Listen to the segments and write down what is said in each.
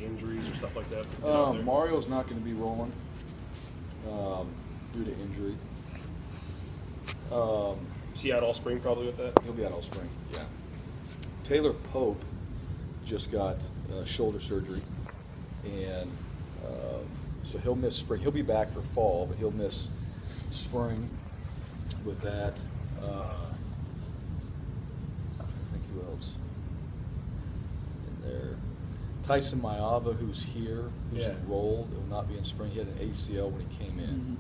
Injuries or stuff like that? Mario's not going to be rolling due to injury. Is he out all spring probably with that? He'll be out all spring, yeah. Taylor Pope just got shoulder surgery, and so he'll miss spring. He'll be back for fall, but he'll miss spring with that. I think who else in there? Tyson Maava, who's here, who's enrolled, will not be in spring. He had an ACL when he came in. Mm-hmm.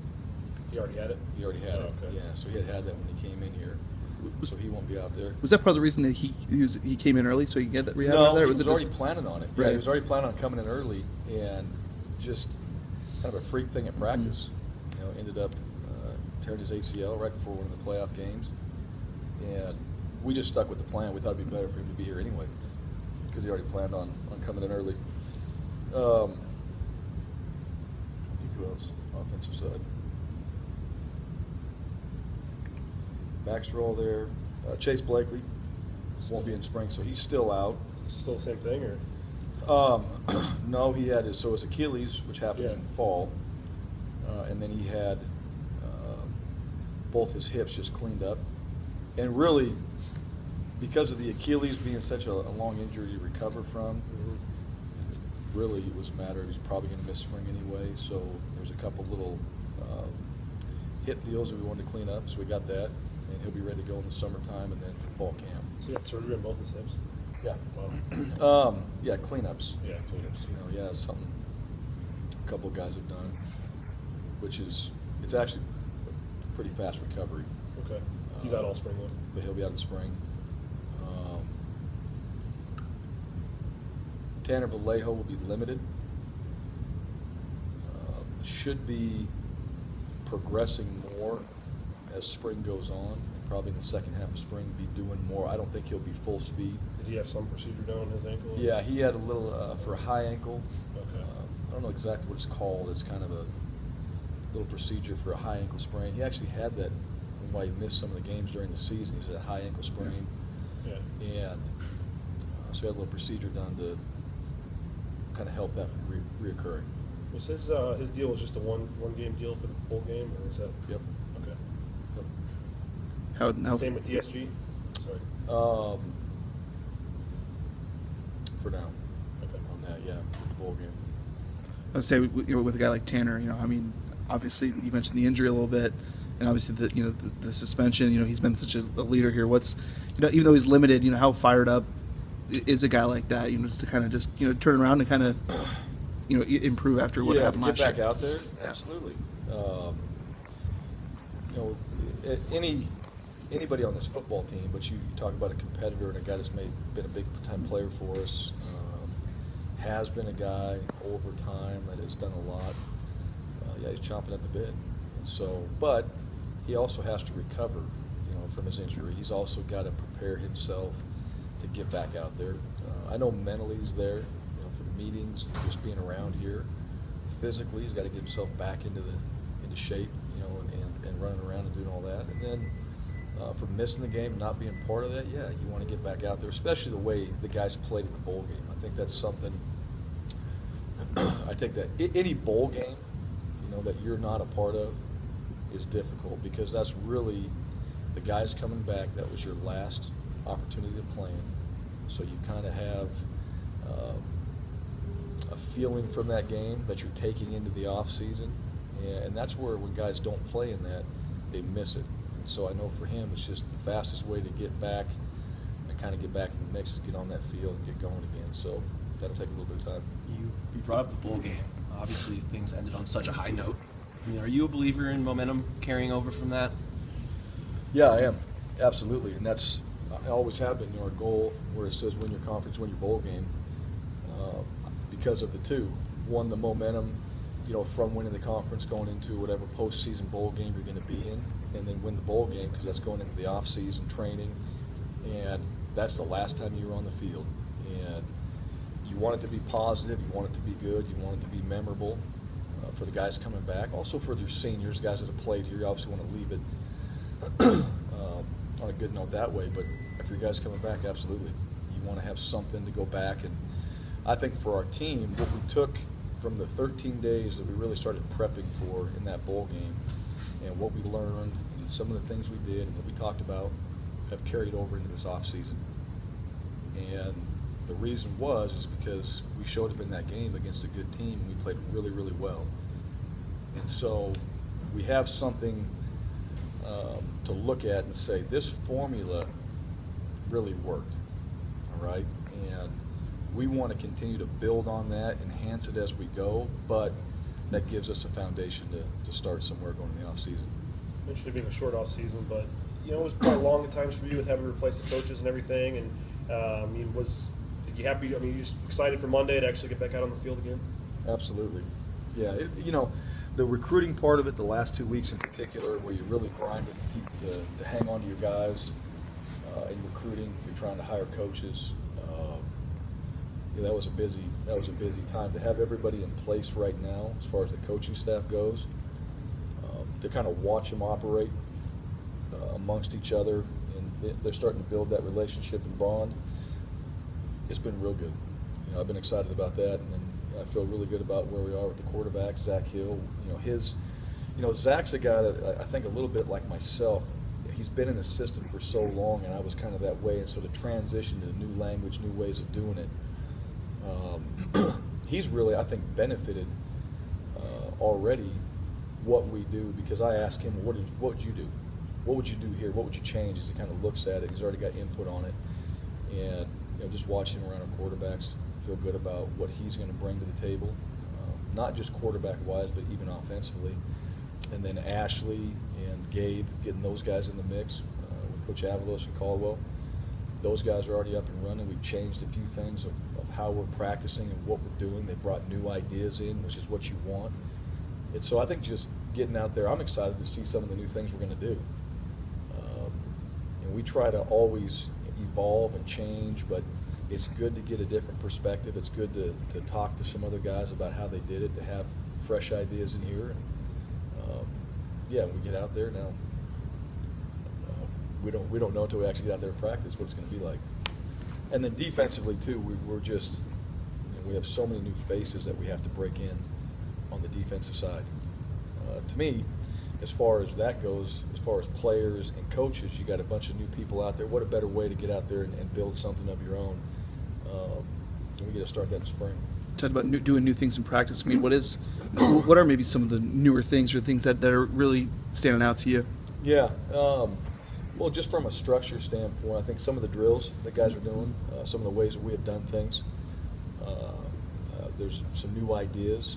He already had it? He already had it, okay. yeah. So he had that when he came in here. So he won't be out there. Was that part of the reason that he came in early so he could get that rehab No, out there? he was it already just planning on it. Right. Yeah, he was already planning on coming in early, and just kind of a freak thing at practice. You know, ended up tearing his ACL right before one of the playoff games, and we just stuck with the plan. We thought it'd be better for him to be here anyway because he already planned on coming in early. I think who else? Offensive side. Backs are all there. Chase Blakely won't be in spring, so he's still out. Still the same thing, or? No, he had his Achilles, which happened in the fall, and then he had both his hips just cleaned up. And really, because of the Achilles being such a long injury to recover from, really it was a matter of he's probably going to miss spring anyway. So there's a couple little hip deals that we wanted to clean up, so we got that. And he'll be ready to go in the summertime and then for fall camp. So he had surgery on both his hips? Yeah. Wow. Yeah, cleanups. Yeah, cleanups. You know, yeah, something a couple of guys have done, which is, it's actually a pretty fast recovery. Okay. He's out all spring though? But he'll be out in spring. Tanner Vallejo will be limited. Should be progressing more as spring goes on, and probably in the second half of spring be doing more. I don't think he'll be full speed. Did he have some procedure done on his ankle? Yeah, he had a little for a high ankle. Okay. I don't know exactly what it's called. It's kind of a little procedure for a high ankle sprain. He actually had that why he missed some of the games during the season. He's had a high ankle sprain. Yeah. And so he had a little procedure done to kind of help that from reoccurring. Was his deal was just a one game deal for the bowl game, or is that? Yep. Okay. Yep. how Same with DSG? Sorry. For now. Okay. On that, yeah, with the bowl game. I would say with a guy like Tanner, I mean, obviously you mentioned the injury a little bit, and obviously the suspension. He's been such a leader here. What's even though he's limited, how fired up is a guy like that? Just to kind of turn around and kind of improve after what happened last year. Get back out there, absolutely. Anybody on this football team, but you talk about a competitor and a guy that's been a big time player for us, has been a guy over time that has done a lot. He's chomping at the bit. And so, but he also has to recover, from his injury. He's also got to prepare himself to get back out there. I know mentally he's there, for the meetings, just being around here. Physically, he's got to get himself back into shape, and running around and doing all that. And then for missing the game and not being part of that, yeah, you want to get back out there, especially the way the guys played in the bowl game. I think that's something. I think that any bowl game, that you're not a part of, is difficult because that's really the guys coming back. That was your last opportunity to play in, so you kind of have a feeling from that game that you're taking into the off season, and that's where when guys don't play in that, they miss it. And so I know for him, it's just the fastest way to get back and kind of get back in the mix is get on that field and get going again. So that'll take a little bit of time. You brought up the bowl game. Obviously, things ended on such a high note. I mean, are you a believer in momentum carrying over from that? Yeah, I am. Absolutely. And that's, I always have been, our goal where it says win your conference, win your bowl game, because of the two. One, the momentum, from winning the conference going into whatever postseason bowl game you're going to be in, and then win the bowl game because that's going into the off-season training, and that's the last time you were on the field. And you want it to be positive, you want it to be good, you want it to be memorable for the guys coming back. Also for your seniors, guys that have played here, you obviously want to leave it on a good note that way. But if your guys coming back, absolutely, you want to have something to go back and I think for our team, what we took from the 13 days that we really started prepping for in that bowl game, and what we learned, and some of the things we did, and what we talked about, have carried over into this off season. And the reason is because we showed up in that game against a good team, and we played really, really well. And so we have something to look at and say, this formula really worked, all right? And we want to continue to build on that, enhance it as we go, but that gives us a foundation to start somewhere going in the off season. Mentioned it being a short off season, but it was probably long at times for you with having to replace the coaches and everything. And did you happy? You just excited for Monday to actually get back out on the field again? Absolutely, yeah. The recruiting part of it, the last 2 weeks in particular, where you really grinded to hang on to your guys in recruiting. You're trying to hire coaches. That was a busy time to have everybody in place right now as far as the coaching staff goes. To kind of watch them operate amongst each other, and they're starting to build that relationship and bond. It's been real good. I've been excited about that, and then I feel really good about where we are with the quarterback, Zach Hill. Zach's a guy that I think a little bit like myself. He's been an assistant for so long, and I was kind of that way, and so the transition to new language, new ways of doing it, he's really, I think, benefited already what we do, because I asked him, what would you do? What would you do here? What would you change? As he kind of looks at it, he's already got input on it, and just watching him around our quarterbacks, feel good about what he's going to bring to the table, not just quarterback-wise, but even offensively. And then Ashley and Gabe, getting those guys in the mix with Coach Avalos and Caldwell. Those guys are already up and running. We've changed a few things of how we're practicing and what we're doing. They brought new ideas in, which is what you want. And so I think just getting out there, I'm excited to see some of the new things we're going to do. And we try to always evolve and change, but it's good to get a different perspective. It's good to talk to some other guys about how they did it, to have fresh ideas in here. And, we get out there now. We don't know until we actually get out there and practice what it's going to be like. And then defensively too, we're just we have so many new faces that we have to break in on the defensive side. To me, as far as that goes, as far as players and coaches, you got a bunch of new people out there. What a better way to get out there and build something of your own. And we get to start that in spring. Talked about doing new things in practice. I mean, what are maybe some of the newer things or things that are really standing out to you? Yeah. Well, just from a structure standpoint, I think some of the drills that guys are doing, some of the ways that we have done things, there's some new ideas.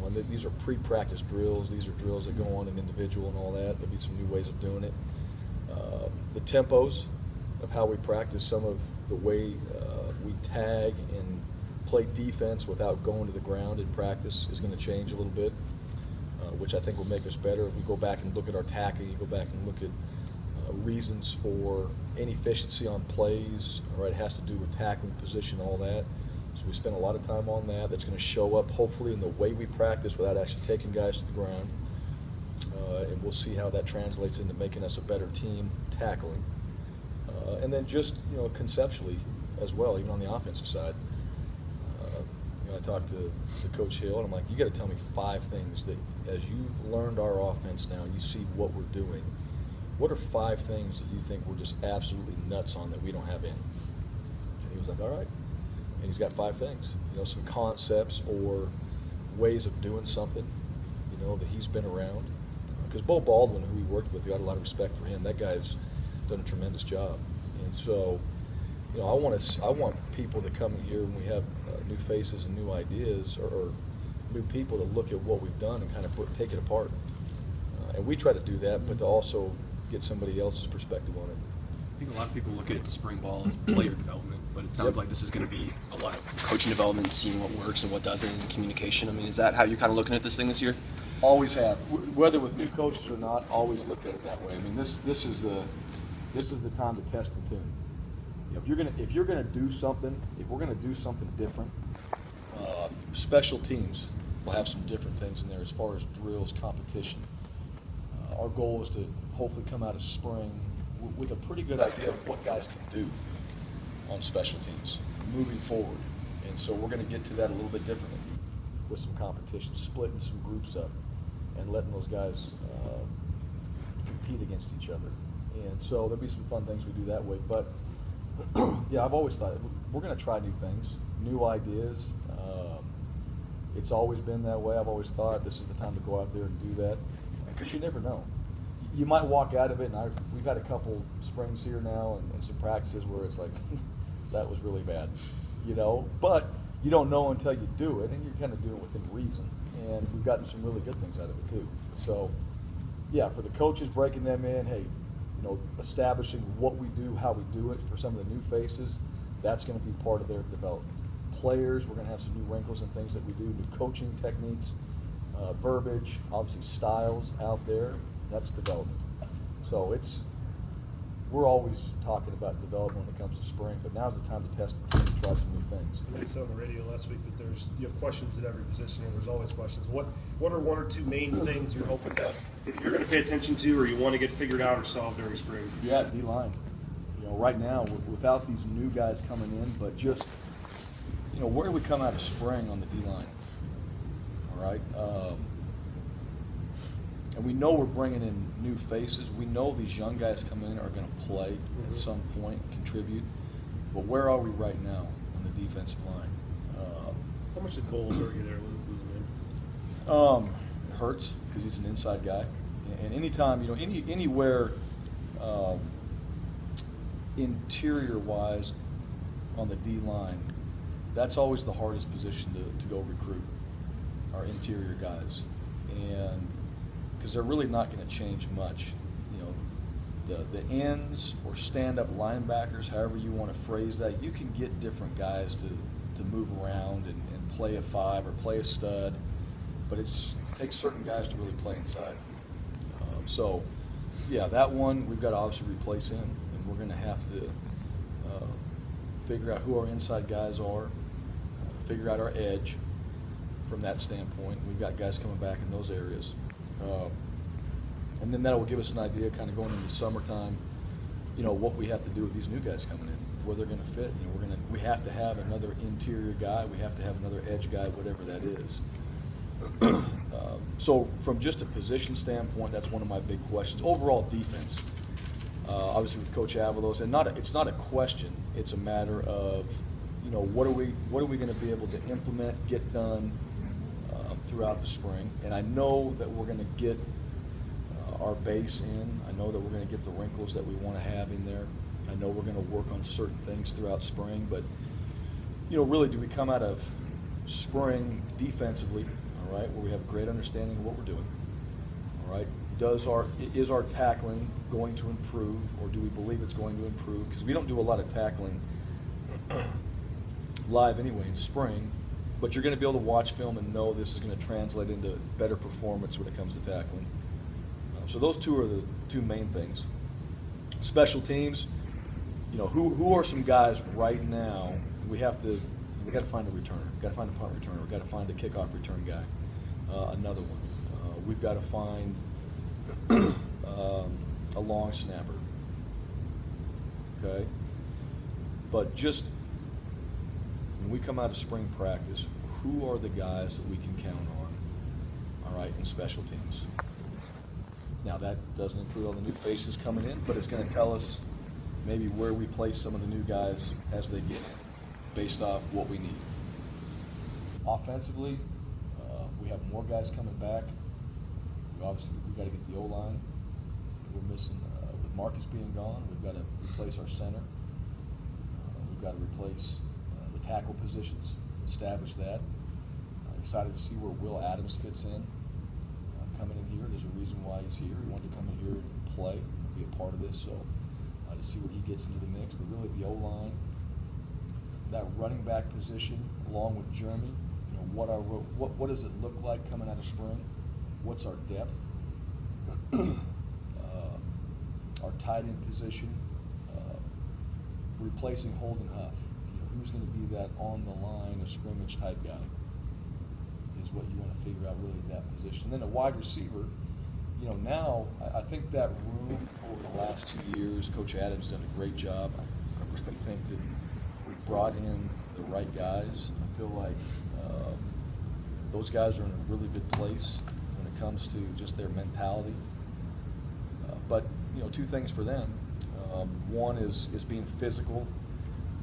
And these are pre-practice drills. These are drills that go on an individual and all that. There'll be some new ways of doing it. The tempos of how we practice, some of the way we tag and play defense without going to the ground in practice is going to change a little bit, which I think will make us better. If we go back and look at our tackling, you go back and look at reasons for inefficiency on plays, it has to do with tackling position, all that. So we spend a lot of time on that. That's going to show up hopefully in the way we practice without actually taking guys to the ground. And we'll see how that translates into making us a better team tackling. And then just, conceptually as well, even on the offensive side. I talked to Coach Hill, and I'm like, you got to tell me 5 things that, as you've learned our offense now and you see what we're doing, what are 5 things that you think we're just absolutely nuts on that we don't have in? And he was like, all right. And he's got 5 things, some concepts or ways of doing something, that he's been around. Because Bo Baldwin, who we worked with, we got a lot of respect for him. That guy's done a tremendous job. And so, I want people to come in here when we have new faces and new ideas, or new people to look at what we've done and kind of take it apart. And we try to do that, but to also get somebody else's perspective on it. I think a lot of people look at spring ball as player development, but it sounds like this is going to be a lot of coaching development, seeing what works and what doesn't, and communication. I mean, is that how you're kind of looking at this thing this year? Always have, whether with new coaches or not. Always looked at it that way. I mean, this is the time to test and tune. If you're gonna do something, if we're gonna do something different, special teams will have some different things in there as far as drills, competition. Our goal is to hopefully come out of spring with a pretty good idea of what guys can do on special teams moving forward. And so we're going to get to that a little bit differently with some competition, splitting some groups up and letting those guys compete against each other. And so there'll be some fun things we do that way. But yeah, I've always thought we're going to try new things, new ideas. It's always been that way. I've always thought this is the time to go out there and do that, because you never know. You might walk out of it, and we've had a couple springs here now and some practices where it's like, that was really bad, you know. But you don't know until you do it, and you kind of do it within reason. And we've gotten some really good things out of it too. So, yeah, for the coaches breaking them in, hey, you know, establishing what we do, how we do it for some of the new faces, that's going to be part of their development. Players, we're going to have some new wrinkles and things that we do, new coaching techniques, verbiage, obviously styles out there. That's development. So we're always talking about development when it comes to spring, but now's the time to test the team and try some new things. You said on the radio last week that you have questions at every position, and there's always questions. What are one or two main things you're hoping that you're going to pay attention to, or you want to get figured out or solved during spring? Yeah, D-line. You know, right now, without these new guys coming in, but just, you know, where do we come out of spring on the D-line? All right. And we know we're bringing in new faces. We know these young guys coming in are going to play at some point, contribute. But where are we right now on the defensive line? How much of goals are you there losing him? It hurts because he's an inside guy. And anytime, you know, anywhere interior-wise on the D-line, that's always the hardest position to go recruit, our interior guys. And because they're really not going to change much. You know, the ends or stand-up linebackers, however you want to phrase that, you can get different guys to move around and play a 5 or play a stud, but it takes certain guys to really play inside. So, yeah, that one we've got to obviously replace him, and we're going to have to figure out who our inside guys are, figure out our edge from that standpoint. We've got guys coming back in those areas. And then that will give us an idea kind of going into summertime, you know, what we have to do with these new guys coming in, where they're going to fit. You know, we have to have another interior guy, we have to have another edge guy, whatever that is. So from just a position standpoint, that's one of my big questions. Overall defense, obviously with Coach Avalos, and it's not a question, it's a matter of, you know, what are we going to be able to implement, get done throughout the spring. And I know that we're going to get our base in. I know that we're going to get the wrinkles that we want to have in there. I know we're going to work on certain things throughout spring, but, you know, really, do we come out of spring defensively, all right, where we have a great understanding of what we're doing, all right? Is our tackling going to improve, or do we believe it's going to improve? Because we don't do a lot of tackling live anyway in spring, but you're going to be able to watch film and know this is going to translate into better performance when it comes to tackling. So those two are the two main things. Special teams, you know, who are some guys right now? We got to find a returner. We've got to find a punt returner. We've got to find a kickoff return guy. Another one. We've got to find a long snapper. Okay? But just when we come out of spring practice, who are the guys that we can count on, all right, in special teams? Now, that doesn't include all the new faces coming in, but it's going to tell us maybe where we place some of the new guys as they get in, based off what we need. Offensively, we have more guys coming back. We've got to get the O-line. We're missing, with Marcus being gone, we've got to replace our center. We've got to replace the tackle positions, establish that. Excited to see where Will Adams fits in. Coming in here, there's a reason why he's here. He wanted to come in here and play and be a part of this, so to see where he gets into the mix. But really, the O-line, that running back position, along with Jeremy, you know, what does it look like coming out of spring? What's our depth? Our tight end position, replacing Holden Huff. You know, who's going to be that on the line of scrimmage type guy? Is what you want to figure out really at that position. And then a wide receiver, you know, now I think that room over the last 2 years, Coach Adams done a great job. I really think that we brought in the right guys. I feel like those guys are in a really good place when it comes to just their mentality. But two things for them. One is being physical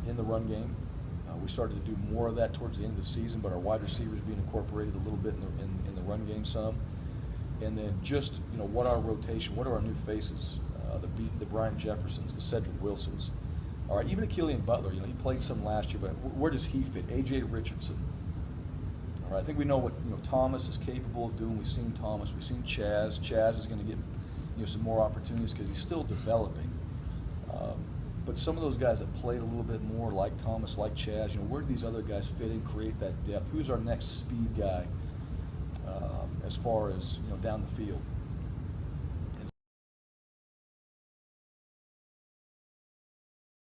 in the run game. We started to do more of that towards the end of the season, but our wide receivers being incorporated a little bit in the run game some. And then just what our rotation, what are our new faces? The Brian Jeffersons, the Cedric Wilsons. All right, even a Killian Butler. He played some last year, but where does he fit? A.J. Richardson. All right, I think we know what Thomas is capable of doing. We've seen Thomas. We've seen Chaz. Chaz is going to get some more opportunities because he's still developing. But some of those guys that played a little bit more, like Thomas, like Chaz, where do these other guys fit in, create that depth? Who's our next speed guy as far as down the field?